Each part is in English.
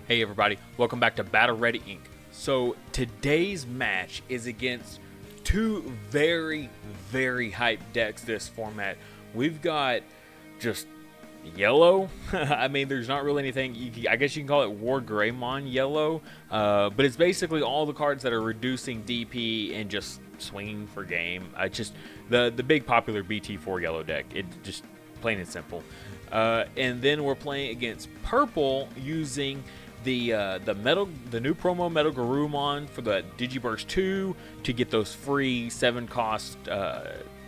Hey everybody, welcome back to Battle Ready Inc. So today's match is against two very hyped decks this format. We've got just yellow. I mean, there's not really anything, I guess you can call it Wargreymon yellow, but it's basically all the cards that are reducing DP and just swinging for game. Just the big popular BT4 yellow deck. It just plain and simple. And then we're playing against purple using the new promo Metal Garurumon for the Digiburst 2 to get those free 7-cost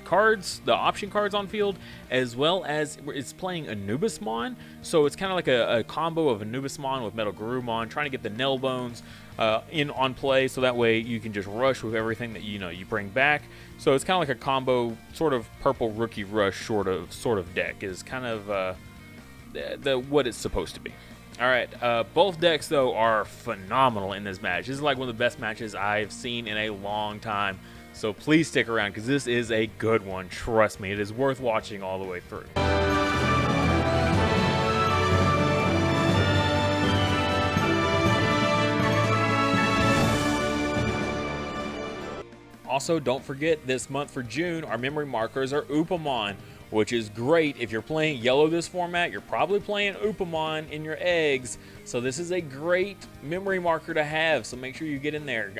cards, the option cards on field, as well as it's playing Anubismon. So it's kind of like a combo of Anubismon with Metal Garurumon, trying to get the Nail Bones in on play, so that way you can just rush with everything that you bring back. So it's kind of like a combo, sort of purple rookie rush sort of deck is kind of what it's supposed to be. All right, both decks, though, are phenomenal in this match. This is like one of the best matches I've seen in a long time. So please stick around, because this is a good one. Trust me, it is worth watching all the way through. Also, don't forget, this month for June, our memory markers are Upamon, which is great. If you're playing yellow this format, you're probably playing Upamon in your eggs. So this is a great memory marker to have, so make sure you get in there.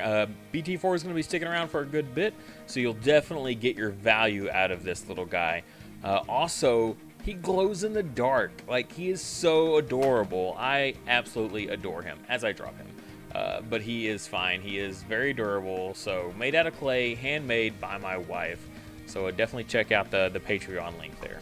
BT4 is going to be sticking around for a good bit, so you'll definitely get your value out of this little guy. Also, he glows in the dark. Like, he is so adorable. I absolutely adore him as I drop him. But he is fine. He is very durable, so made out of clay, handmade by my wife. So definitely check out the Patreon link there.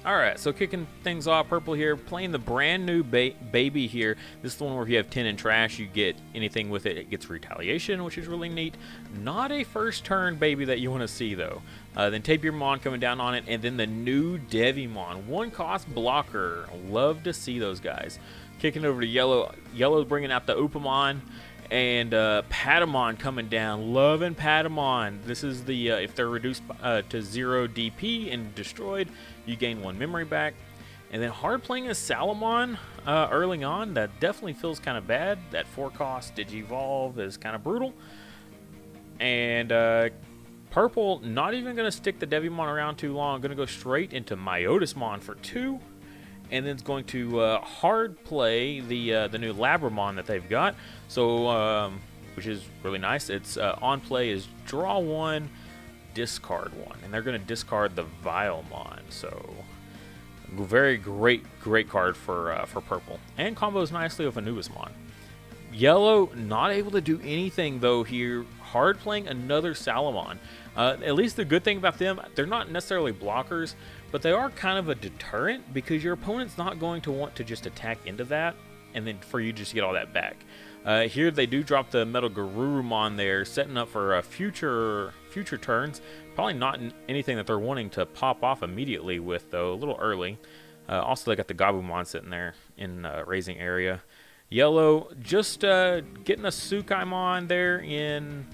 Alright, so kicking things off, purple here, playing the brand new baby here. This is the one where if you have 10 in trash, you get anything with it. It gets retaliation, which is really neat. Not a first turn baby that you want to see, though. Then Teespring coming down on it, and then the new Devimon. 1-cost blocker. Love to see those guys. Kicking over to yellow. Yellow's bringing out the Upamon. And Patamon coming down. Loving Patamon. This is the, if they're reduced to 0 DP and destroyed, you gain 1 memory back. And then hard playing a Salamon early on. That definitely feels kind of bad. That 4-cost Digivolve is kind of brutal. And purple, not even going to stick the Devimon around too long. Going to go straight into Myotismon for 2. And then it's going to hard play the new Labramon that they've got. So, which is really nice. It's on play is draw 1, discard 1, and they're going to discard the Vilemon. So, very great card for purple, and combos nicely with Anubismon. Yellow not able to do anything though here. Hard playing another Salamon. At least the good thing about them, they're not necessarily blockers, but they are kind of a deterrent, because your opponent's not going to want to just attack into that and then for you just to get all that back. Here they do drop the Metal Garurumon there, setting up for future turns. Probably not anything that they're wanting to pop off immediately with, though, a little early. Also, they got the Gabumon sitting there in raising area. Yellow just getting a Tsukaimon there in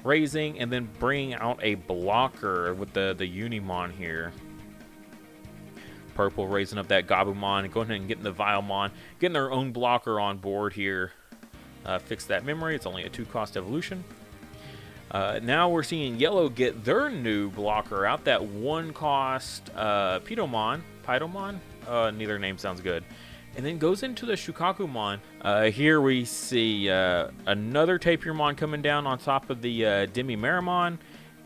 raising, and then bringing out a blocker with the Unimon here. Purple raising up that Gabumon and going ahead and getting the Vilemon, getting their own blocker on board here. Fix that memory. It's only a 2-cost evolution. Now we're seeing yellow get their new blocker out, that 1-cost Pidomon. Neither name sounds good. And then goes into the Shukakumon. Here we see another Tapirmon coming down on top of the Demimeramon,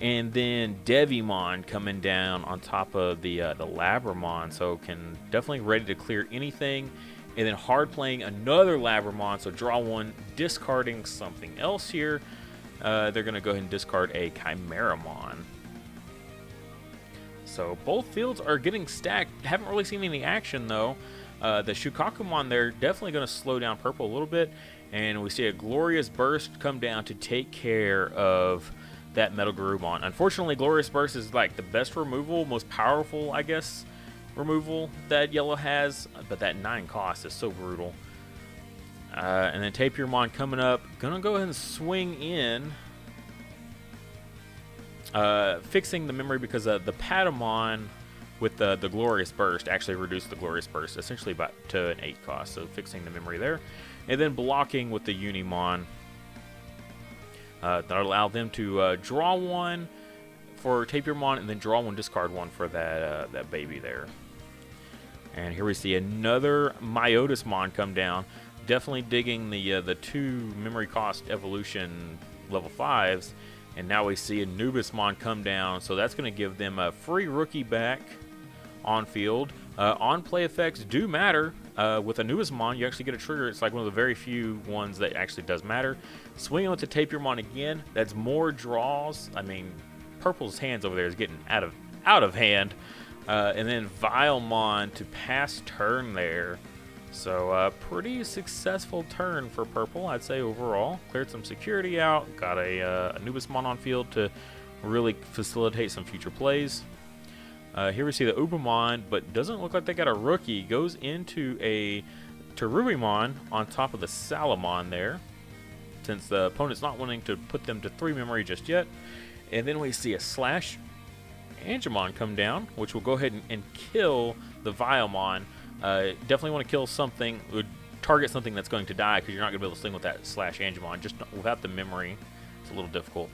and then Devimon coming down on top of the Labramon. So can definitely ready to clear anything. And then hard playing another Labramon, so draw 1, discarding something else here. They're going to go ahead and discard a Chimeramon. So both fields are getting stacked. Haven't really seen any action, though. The Shukakumon there definitely going to slow down purple a little bit. And we see a Glorious Burst come down to take care of that Metal Garurumon. Unfortunately, Glorious Burst is like the best removal, most powerful, I guess, removal that yellow has. But that 9 cost is so brutal. And then Tapirmon coming up. Gonna go ahead and swing in. Fixing the memory because the Patamon with the Glorious Burst, actually reduce the Glorious Burst essentially about to an 8 cost, so fixing the memory there. And then blocking with the Unimon. That'll allow them to draw 1 for Tapirmon, and then draw 1, discard 1 for that baby there. And here we see another Myotismon come down. Definitely digging the 2 memory cost evolution level 5s. And now we see a Anubismon come down, so that's going to give them a free rookie back on field. On play effects do matter. With Anubismon, you actually get a trigger. It's like one of the very few ones that actually does matter. Swinging with the Tapirmon again, that's more draws. I mean, Purple's hands over there is getting out of hand. And then Vilemon to pass turn there. So pretty successful turn for Purple, I'd say overall. Cleared some security out. Got a Anubismon on field to really facilitate some future plays. Here we see the Ubamon, but doesn't look like they got a rookie. Goes into a Terubimon on top of the Salamon there, since the opponent's not wanting to put them to 3 memory just yet. And then we see a Slash Angemon come down, which will go ahead and kill the Vilemon. Definitely want to kill something, target something that's going to die, because you're not going to be able to sling with that Slash Angemon. Just without the memory, it's a little difficult.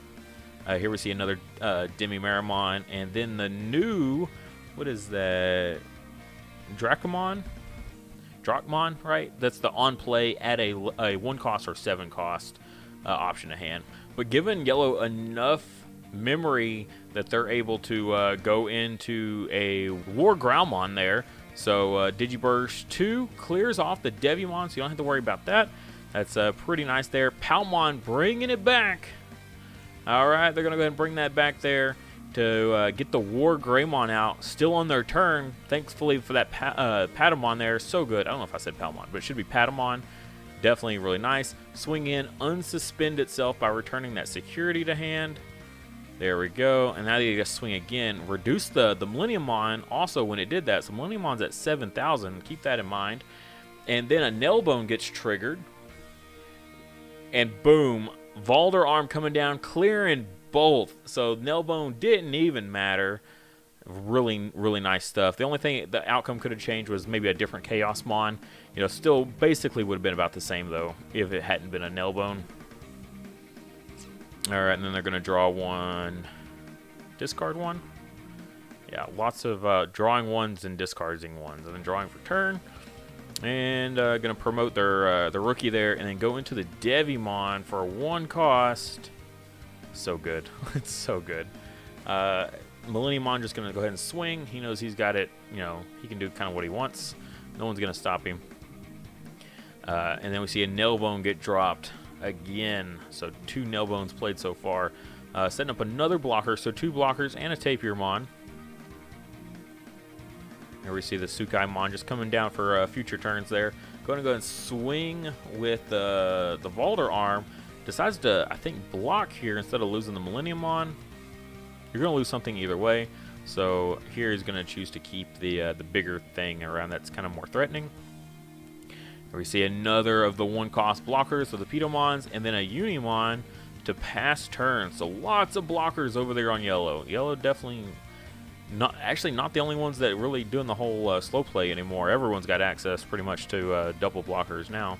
Here we see another Demi-Maramon, and then the new, what is that, Dracomon, right? That's the on-play at a 1 cost or 7 cost option to hand. But given Yellow enough memory that they're able to go into a Wargreymon there, so Digiburst 2 clears off the Devimon, so you don't have to worry about that. That's pretty nice there. Palmon bringing it back. All right, they're going to go ahead and bring that back there to get the Wargreymon out. Still on their turn. Thankfully for that Patamon there. So good. I don't know if I said Palmon, but it should be Patamon. Definitely really nice. Swing in, unsuspend itself by returning that security to hand. There we go. And now you just swing again. Reduce the Millenniumon also when it did that. So Millenniumon's at 7,000. Keep that in mind. And then a Nailbone gets triggered. And boom. Valder Arm coming down, clearing both. So Nailbone didn't even matter. Really, really nice stuff. The only thing the outcome could have changed was maybe a different Chaosmon. You know, still basically would have been about the same though if it hadn't been a Nailbone. All right, and then they're going to draw 1, discard 1. Yeah, lots of drawing 1s and discarding 1s, and then drawing for turn. And going to promote their rookie there, and then go into the Devimon for a 1 cost. So good. It's so good. Millenniumon just going to go ahead and swing. He knows he's got it. You know, he can do kind of what he wants. No one's going to stop him. And then we see a Nailbone get dropped again. So 2 Nailbones played so far. Setting up another blocker. So 2 blockers and a Tapirmon. Here we see the Sukaimon just coming down for future turns there. Going to go and swing with the Valder Arm. Decides to, I think, block here instead of losing the Millenniumon. You're going to lose something either way. So here he's going to choose to keep the bigger thing around that's kind of more threatening. Here we see another of the 1-cost blockers, so the Pitomons, and then a Unimon to pass turn. So lots of blockers over there on Yellow. Yellow definitely... not the only ones that really doing the whole slow play anymore. Everyone's got access pretty much to double blockers now.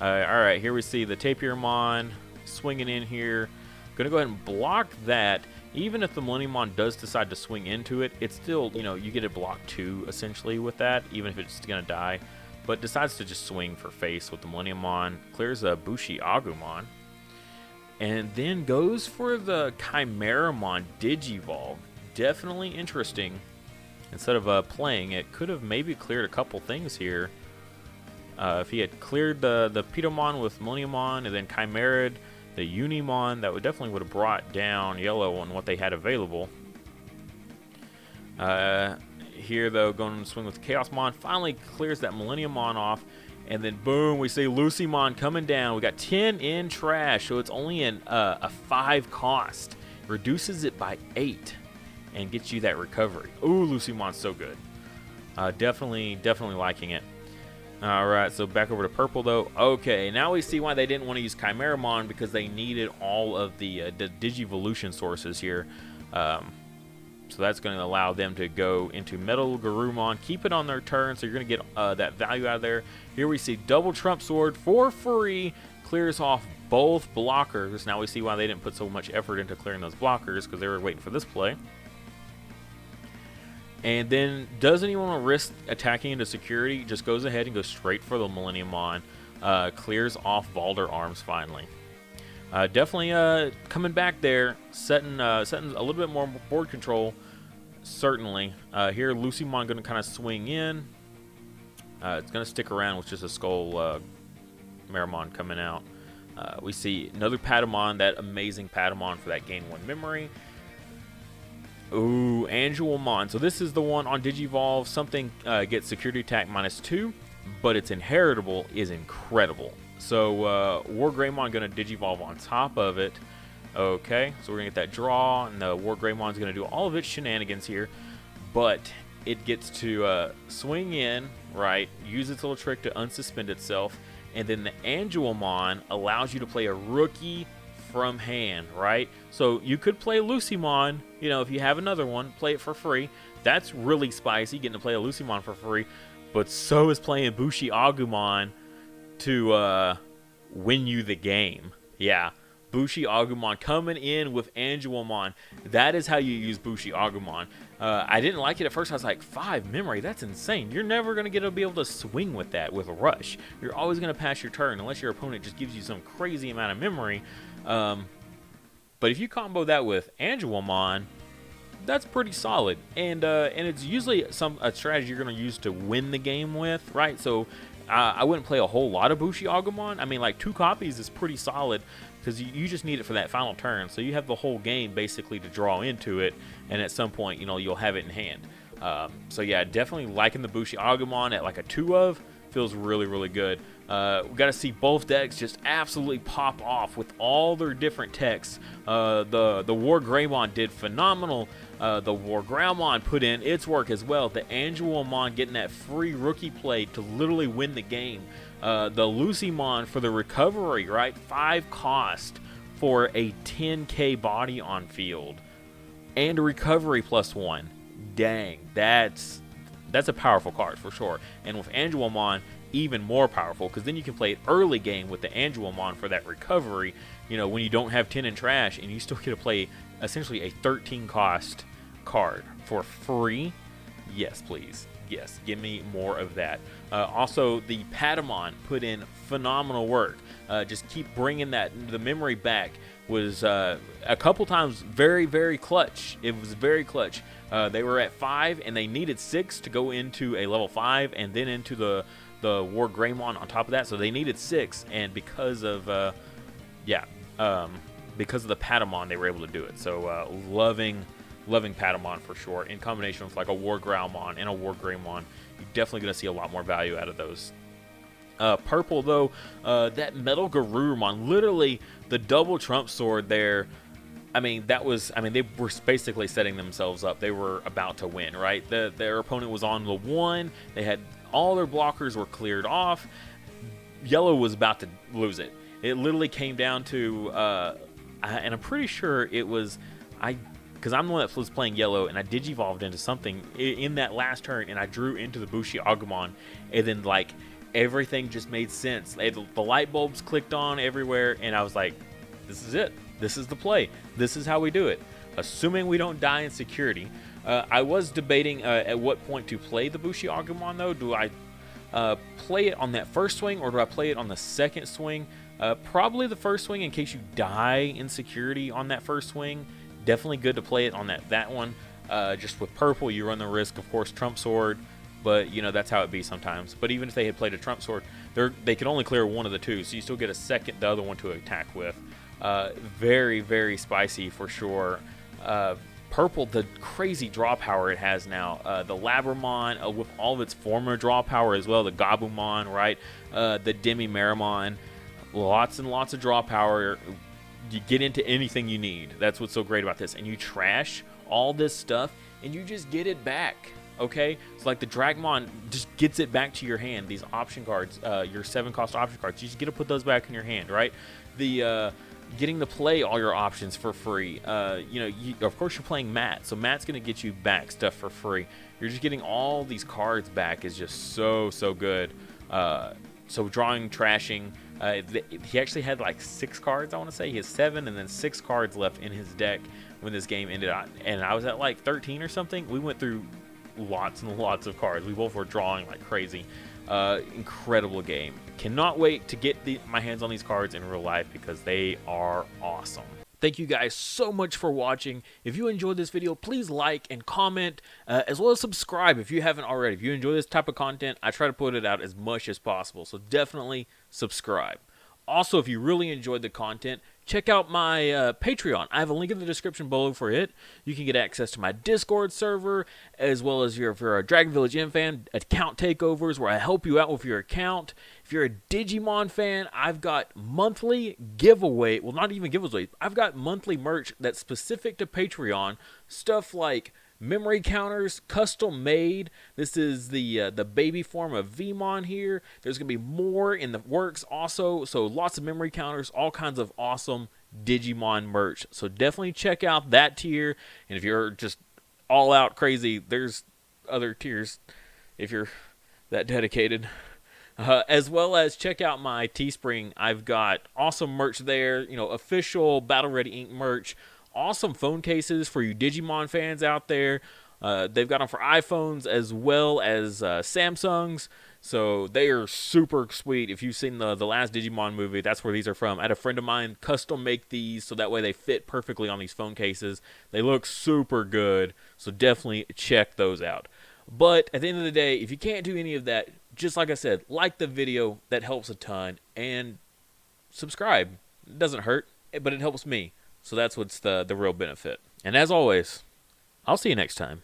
All right, here we see the Tapirmon swinging in here. Going to go ahead and block that. Even if the Millenniumon does decide to swing into it, it's still, you know, you get a block 2 essentially with that, even if it's going to die. But decides to just swing for face with the Millenniumon. Clears a Bushi Agumon. And then goes for the Chimeramon Digivolve. Definitely interesting. Instead of playing it, could have maybe cleared a couple things here. If he had cleared the Pitomon with Millenniumon and then Chimera'd the Unimon, that definitely would have brought down Yellow on what they had available. Here, though, going to swing with Chaosmon. Finally clears that Millenniumon off. And then, boom, we see Lucymon coming down. We got 10 in trash, so it's only a 5 cost. Reduces it by 8. And gets you that recovery. Ooh, Lucymon's so good. Definitely liking it. All right, so back over to Purple, though. Okay, now we see why they didn't want to use Chimeramon, because they needed all of the Digivolution sources here. So that's going to allow them to go into Metal Garurumon, keep it on their turn, so you're going to get that value out of there. Here we see double Trump Sword for free, clears off both blockers. Now we see why they didn't put so much effort into clearing those blockers, because they were waiting for this play. And then doesn't even want to risk attacking into security, just goes ahead and goes straight for the Millenniumon, clears off Valder Arms finally. Definitely coming back there, setting a little bit more board control, certainly. Here, Lucymon going to kind of swing in. It's going to stick around with just a Skull Meramon coming out. We see another Patamon, that amazing Patamon for that gain 1 memory. Ooh, Angelmon. So this is the one on Digivolve. Something gets security attack -2, but its inheritable is incredible. So Wargreymon going to Digivolve on top of it. Okay, so we're going to get that draw, and the Wargreymon is going to do all of its shenanigans here. But it gets to swing in, right, use its little trick to unsuspend itself, and then the Angelmon allows you to play a rookie from hand, right? So you could play Lucymon, you know, if you have another one, play it for free. That's really spicy, getting to play a Lucymon for free. But so is playing Bushi Agumon to win you the game. Yeah, Bushi Agumon coming in with Angelmon. That is how you use Bushi Agumon. I didn't like it at first. I was like, 5 memory? That's insane. You're never going to be able to swing with that with Rush. You're always going to pass your turn unless your opponent just gives you some crazy amount of memory. But if you combo that with Angelmon, that's pretty solid. And it's usually a strategy you're going to use to win the game with, right? So I wouldn't play a whole lot of Bushi Agumon. I mean, like 2 copies is pretty solid, because you just need it for that final turn. So you have the whole game basically to draw into it, and at some point, you know, you'll have it in hand. So yeah, definitely liking the Bushi Agumon at like a 2 of. Feels really, really good. We got to see both decks just absolutely pop off with all their different techs. The Wargreymon did phenomenal. The Wargreymon put in its work as well. The Angelmon getting that free rookie play to literally win the game. The Lucymon for the recovery, right? 5 cost for a 10k body on field. And a recovery +1. Dang, that's a powerful card for sure. And with Angelmon, even more powerful, because then you can play it early game with the Angelmon for that recovery, you know, when you don't have 10 in trash, and you still get to play essentially a 13 cost card for free. Yes, please. Yes, give me more of that. Also, the Patamon put in phenomenal work. Just keep bringing the memory back. Was a couple times very, very clutch. It was very clutch. They were at 5, and they needed 6 to go into a level 5, and then into the Wargreymon on top of that. So they needed 6, and because of because of the Patamon, they were able to do it. So loving Patamon for sure. In combination with like a Wargreymon and a Wargreymon, you're definitely going to see a lot more value out of those. Purple though, that Metal Garurumon, literally the double Trump Sword there. I mean, they were basically setting themselves up. They were about to win, right? Their opponent was on the 1. They had all their blockers were cleared off. Yellow was about to lose it. It literally came down to, and I'm pretty sure it was, because I'm the one that was playing yellow, and I digivolved into something in that last turn, and I drew into the Bushi Agumon, and then like everything just made sense. The light bulbs clicked on everywhere, and I was like, this is it. This is the play. This is how we do it. Assuming we don't die in security. I was debating at what point to play the Bushi Agumon, though. Do I play it on that first swing, or do I play it on the second swing? Probably the first swing in case you die in security on that first swing. Definitely good to play it on that one. Just with purple, you run the risk, of course, Trump Sword. But, you know, that's how it be sometimes. But even if they had played a Trump Sword, they could only clear one of the 2. So you still get the other one to attack with. Very, very spicy for sure. Purple, the crazy draw power it has now. The Labramon with all of its former draw power as well. The Gabumon, right? The Demi-Meramon. Lots and lots of draw power. You get into anything you need. That's what's so great about this. And you trash all this stuff, and you just get it back. Okay? It's like the Dragmon just gets it back to your hand. These option cards, your 7 cost option cards, you just get to put those back in your hand, right? The getting to play all your options for free. You know, of course you're playing Matt, so Matt's gonna get you back stuff for free. You're just getting all these cards back is just so good. So drawing, trashing. He actually had like 6 cards, I want to say. He has 7 and then 6 cards left in his deck when this game ended. And I was at like 13 or something. We went through lots and lots of cards. We both were drawing like crazy. Incredible game. Cannot wait to get my hands on these cards in real life because they are awesome. Thank you guys so much for watching. If you enjoyed this video, please like and comment, as well as subscribe if you haven't already. If you enjoy this type of content, I try to put it out as much as possible, so definitely subscribe. Also, if you really enjoyed the content, check out my Patreon. I have a link in the description below for it. You can get access to my Discord server, as well as if you're a Dragon Village M fan, account takeovers where I help you out with your account. If you're a Digimon fan, I've got monthly giveaway. Well, not even giveaway. I've got monthly merch that's specific to Patreon. Stuff like memory counters, custom made. This is the baby form of Vmon here. There's gonna be more in the works also, so lots of memory counters, all kinds of awesome Digimon merch. So definitely check out that tier. And if you're just all out crazy, there's other tiers if you're that dedicated. As well as check out my Teespring. I've got awesome merch there, you know, official Battle Ready Ink merch. Awesome phone cases for you Digimon fans out there. They've got them for iPhones as well as Samsungs. So they are super sweet. If you've seen the last Digimon movie, that's where these are from. I had a friend of mine custom make these so that way they fit perfectly on these phone cases. They look super good. So definitely check those out. But at the end of the day, if you can't do any of that, just like I said, like the video. That helps a ton. And subscribe. It doesn't hurt, but it helps me. So that's what's the real benefit. And as always, I'll see you next time.